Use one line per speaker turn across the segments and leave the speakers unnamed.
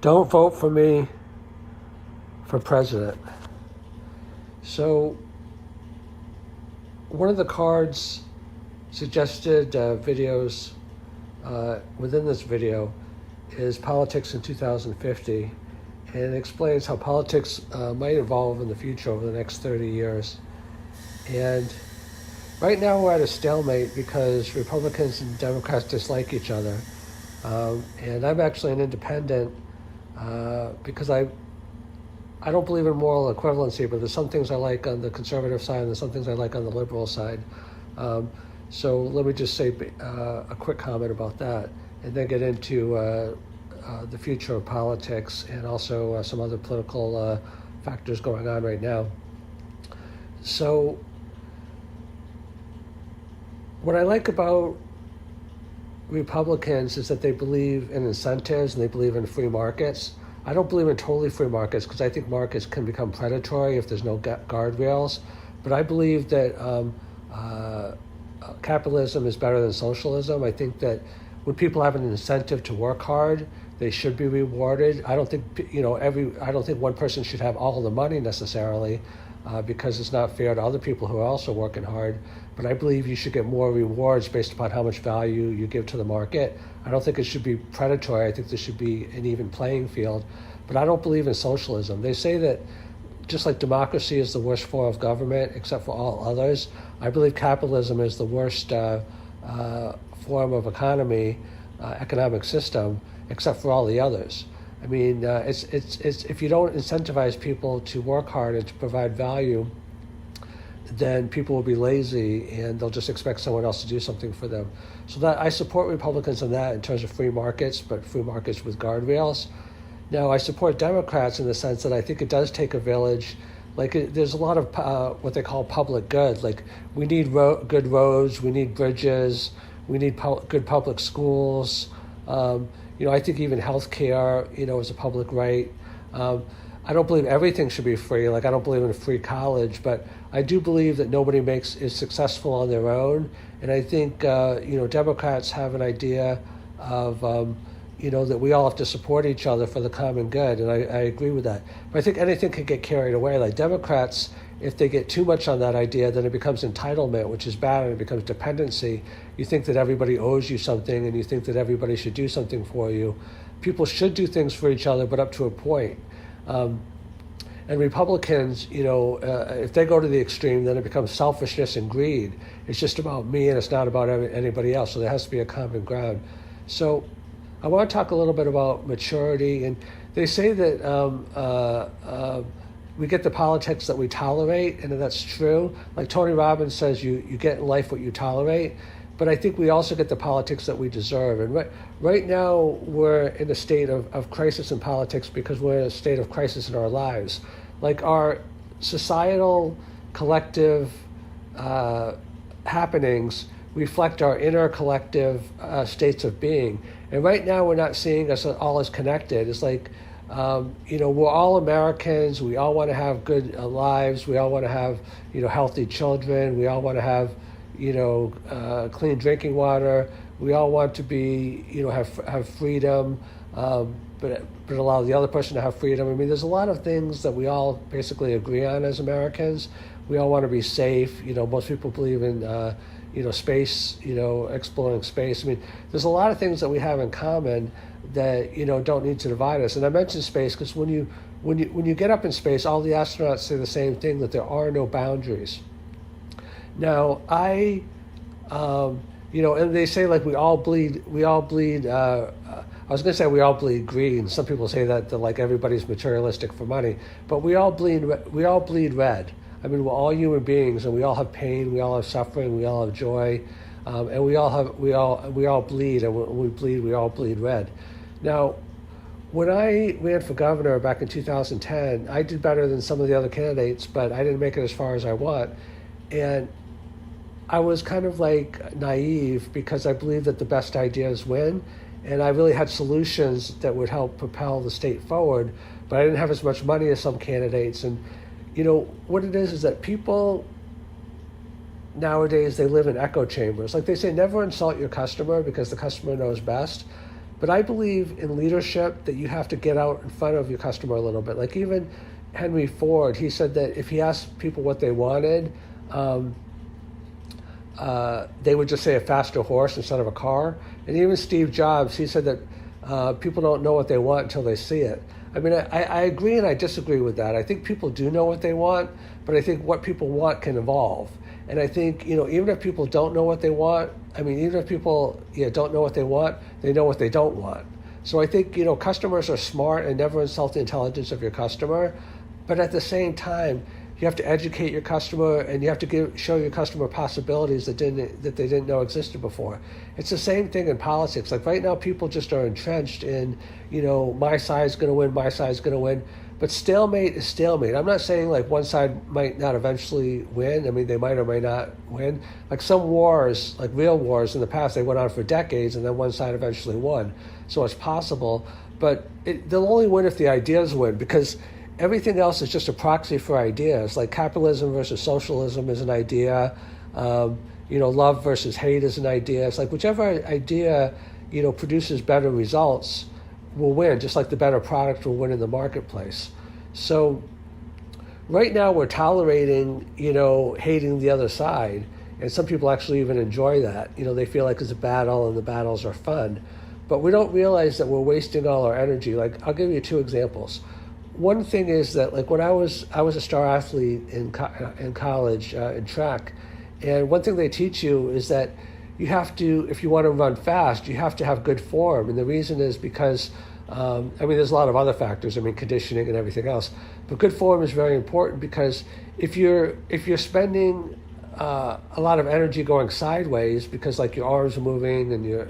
Don't vote for me for president. So one of the cards suggested videos within this video is Politics in 2050, and it explains how politics might evolve in the future over the next 30 years. And right now we're at a stalemate because Republicans and Democrats dislike each other. And I'm actually an independent because I don't believe in moral equivalency, but there's some things I like on the conservative side and there's some things I like on the liberal side. So let me just say a quick comment about that, and then get into the future of politics and also some other political factors going on right now. So what I like about Republicans is that they believe in incentives and they believe in free markets. I don't believe in totally free markets because I think markets can become predatory if there's no guardrails. But I believe that capitalism is better than socialism. I think that when people have an incentive to work hard, they should be rewarded. I don't think I don't think one person should have all the money necessarily, because it's not fair to other people who are also working hard. But I believe you should get more rewards based upon how much value you give to the market. I don't think it should be predatory. I think there should be an even playing field. But I don't believe in socialism. They say that just like democracy is the worst form of government except for all others, I believe capitalism is the worst form of economic system except for all the others. I mean, it's if you don't incentivize people to work hard and to provide value, then people will be lazy and they'll just expect someone else to do something for them. So that I support Republicans on that in terms of free markets, but free markets with guardrails. Now, I support Democrats in the sense that I think it does take a village. There's a lot of what they call public good. Like, we need good roads, we need bridges, we need good public schools. I think even healthcare, is a public right. I don't believe everything should be free. Like, I don't believe in a free college, but I do believe that nobody is successful on their own. And I think, Democrats have an idea of, that we all have to support each other for the common good. And I agree with that. But I think anything can get carried away. Like Democrats, if they get too much on that idea, then it becomes entitlement, which is bad, and it becomes dependency. You think that everybody owes you something, and you think that everybody should do something for you. People should do things for each other, but up to a point. And Republicans, if they go to the extreme, then it becomes selfishness and greed. It's just about me, and it's not about anybody else. So there has to be a common ground. So I want to talk a little bit about maturity. And they say that we get the politics that we tolerate, and that's true. Like Tony Robbins says, you get in life what you tolerate. But I think we also get the politics that we deserve. And right now, we're in a state of crisis in politics because we're in a state of crisis in our lives. Like, our societal, collective happenings reflect our inner collective states of being. And right now, we're not seeing us all as connected. It's like, we're all Americans. We all want to have good lives. We all want to have, healthy children. We all want to have, clean drinking water. We all want to be, have freedom, but allow the other person to have freedom. I mean, there's a lot of things that we all basically agree on as Americans. We all want to be safe. Most people believe in, space, exploring space. I mean, there's a lot of things that we have in common that, don't need to divide us. And I mentioned space because when you get up in space, all the astronauts say the same thing, that there are no boundaries. Now, and they say like we all bleed, I was going to say we all bleed green. Some people say that like everybody's materialistic for money, but we all bleed red. I mean, we're all human beings, and we all have pain, we all have suffering, we all have joy, and we all bleed, and when we bleed, we all bleed red. Now, when I ran for governor back in 2010, I did better than some of the other candidates, but I didn't make it as far as I want. And I was kind of like naive because I believe that the best ideas win. And I really had solutions that would help propel the state forward, but I didn't have as much money as some candidates. And, what it is that people nowadays, they live in echo chambers. Like they say, never insult your customer because the customer knows best. But I believe in leadership that you have to get out in front of your customer a little bit. Like even Henry Ford, he said that if he asked people what they wanted, they would just say a faster horse instead of a car. And even Steve Jobs, he said that people don't know what they want until they see it. I mean, I agree and I disagree with that. I think people do know what they want, but I think what people want can evolve. And I think, even if people don't know what they want, even if people don't know what they want, they know what they don't want. So I think, customers are smart and never insult the intelligence of your customer. But at the same time, you have to educate your customer and you have to show your customer possibilities that they didn't know existed before. It's the same thing in politics. Like right now, people just are entrenched in, my side's going to win, my side's going to win. But stalemate is stalemate. I'm not saying like one side might not eventually win. I mean, they might or might not win. Like some wars, like real wars in the past, they went on for decades and then one side eventually won. So it's possible. But they'll only win if the ideas win, because everything else is just a proxy for ideas. Like capitalism versus socialism is an idea. Love versus hate is an idea. It's like whichever idea, produces better results will win, just like the better product will win in the marketplace. So right now we're tolerating, hating the other side. And some people actually even enjoy that. They feel like it's a battle and the battles are fun. But we don't realize that we're wasting all our energy. Like, I'll give you 2 examples. One thing is that, like, when I was a star athlete in college in track, and one thing they teach you is that you have to, if you want to run fast, you have to have good form. And the reason is because, there's a lot of other factors, conditioning and everything else. But good form is very important, because if you're spending a lot of energy going sideways because like your arms are moving and your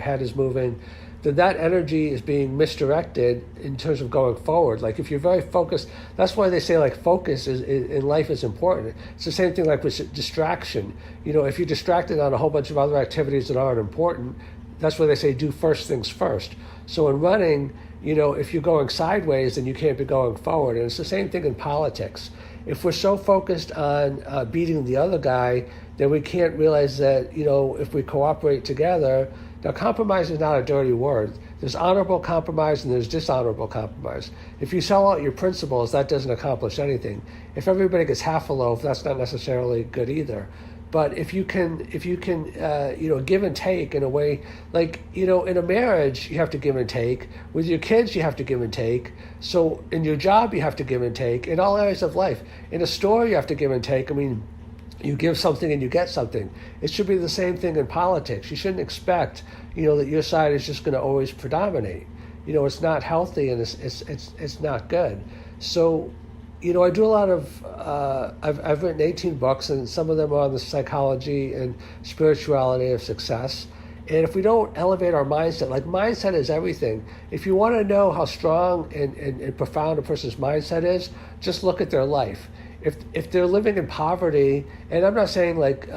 head is moving, then that energy is being misdirected in terms of going forward. Like if you're very focused, that's why they say like focus in life is important. It's the same thing like with distraction. If you're distracted on a whole bunch of other activities that aren't important, that's why they say do first things first. So in running, if you're going sideways, then you can't be going forward. And it's the same thing in politics. If we're so focused on beating the other guy, then we can't realize that, if we cooperate together. Now, compromise is not a dirty word. There's honorable compromise and there's dishonorable compromise. If you sell out your principles, that doesn't accomplish anything. If everybody gets half a loaf, that's not necessarily good either. But if you can, give and take in a way, like, in a marriage, you have to give and take. With your kids, you have to give and take. So in your job, you have to give and take. In all areas of life. In a store, you have to give and take. You give something and you get something. It should be the same thing in politics. You shouldn't expect, that your side is just going to always predominate. It's not healthy and it's not good. So, I do a lot of, I've written 18 books, and some of them are on the psychology and spirituality of success. And if we don't elevate our mindset, like mindset is everything. If you want to know how strong and profound a person's mindset is, just look at their life. If they're living in poverty, and I'm not saying like,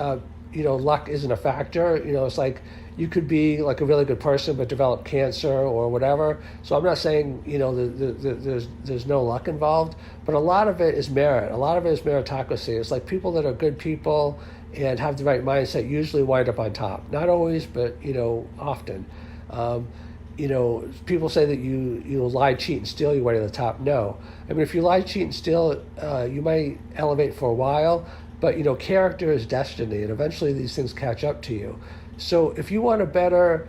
luck isn't a factor, it's like you could be like a really good person but develop cancer or whatever. So I'm not saying, there's no luck involved, but a lot of it is merit. A lot of it is meritocracy. It's like people that are good people and have the right mindset usually wind up on top. Not always, but, often. People say that you lie, cheat, and steal your way to the top. No. If you lie, cheat, and steal, you might elevate for a while, but, character is destiny, and eventually these things catch up to you. So if you want a better,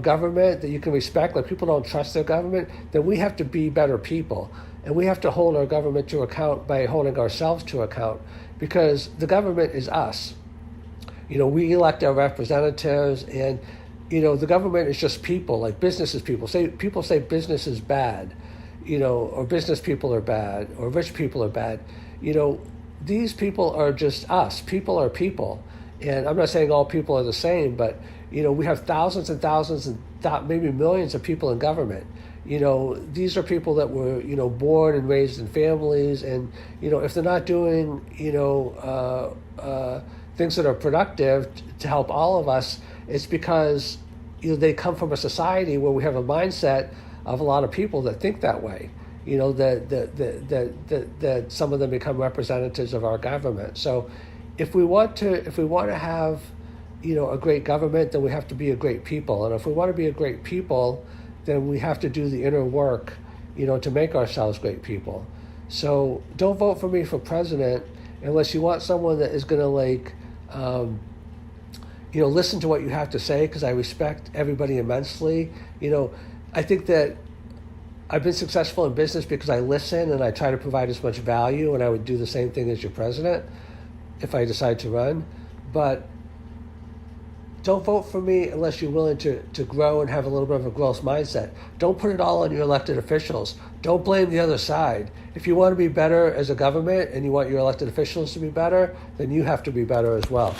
government that you can respect, like people don't trust their government, then we have to be better people. And we have to hold our government to account by holding ourselves to account, because the government is us. We elect our representatives, and the government is just people, like business is people. People say business is bad, or business people are bad, or rich people are bad. These people are just us. People are people. And I'm not saying all people are the same, but, we have thousands and thousands and maybe millions of people in government. These are people that were, born and raised in families. And, if they're not doing, things that are productive to help all of us, it's because they come from a society where we have a mindset of a lot of people that think that way. That some of them become representatives of our government. So, if we want to have a great government, then we have to be a great people. And if we want to be a great people, then we have to do the inner work, to make ourselves great people. So don't vote for me for president unless you want someone that is going to listen to what you have to say, because I respect everybody immensely. I think that I've been successful in business because I listen and I try to provide as much value, and I would do the same thing as your president if I decide to run. But don't vote for me unless you're willing to grow and have a little bit of a growth mindset. Don't put it all on your elected officials. Don't blame the other side. If you want to be better as a government and you want your elected officials to be better, then you have to be better as well.